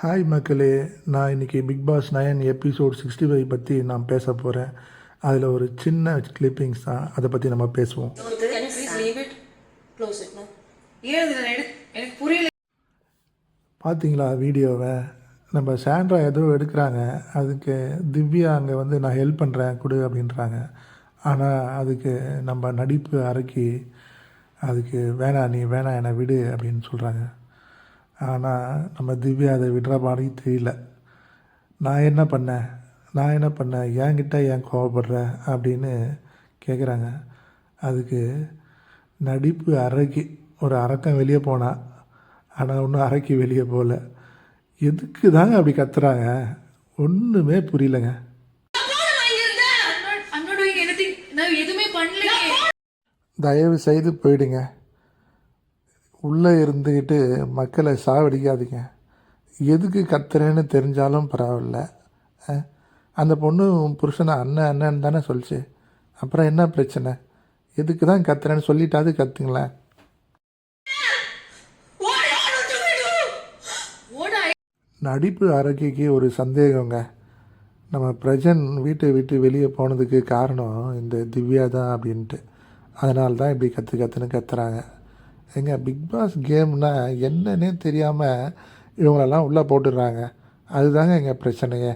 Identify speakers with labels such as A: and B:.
A: Hi மக்களே, நான் இன்றைக்கி பிக் பாஸ் 9 எபிசோட் 65 பற்றி நான் பேச போகிறேன். அதில் ஒரு சின்ன கிளிப்பிங்ஸ் தான், அதை பற்றி நம்ம பேசுவோம். பார்த்தீங்களா வீடியோவை? நம்ம சாண்ட்ரா ஏதோ எடுக்கிறாங்க, அதுக்கு திவ்யா அங்கே வந்து நான் ஹெல்ப் பண்ணுறேன் கொடு அப்படின்றாங்க. ஆனால் அதுக்கு நம்ம நடிப்பு அரக்கி அதுக்கு வேணாம், நீ வேணாம், என்னை விடு அப்படின்னு சொல்கிறாங்க. ஆனால் நம்ம திவ்யா அதை விடுற மாதிரி தெரியல. நான் என்ன பண்ணேன் என்கிட்ட ஏன் கோவப்படுற அப்படின்னு கேட்குறாங்க. அதுக்கு நடிப்பு அரக்கி ஒரு அரக்கம் வெளியே போனான், ஆனால் ஒன்றும் அரக்கி வெளியே போகல. எதுக்கு தாங்க அப்படி கத்துறாங்க? ஒன்றுமே புரியலங்க. தயவு செய்து போயிடுங்க. உள்ளே இருந்துக்கிட்டு மக்களை சாவடிக்காதீங்க. எதுக்கு கத்துறேன்னு தெரிஞ்சாலும் பரவாயில்ல. அந்த பொண்ணு புருஷனை அண்ணன் தானே சொல்லிச்சு, அப்புறம் என்ன பிரச்சனை? எதுக்கு தான் கத்துறேன்னு சொல்லிட்டாது கத்துங்களேன். நடிப்பு அரக்கிக்கு ஒரு சந்தேகங்க. நம்ம பிரஜன் வீட்டை விட்டு வெளியே போனதுக்கு காரணம் இந்த திவ்யா தான் அப்படின்ட்டு. அதனால தான் இப்படி கற்றுன்னு கத்துறாங்க. எங்கள் பிக் பாஸ் கேம்னால் என்னன்னே தெரியாமல் இவங்களெல்லாம் உள்ளே போட்டுடுறாங்க. அதுதாங்க எங்கள் பிரச்சனையே.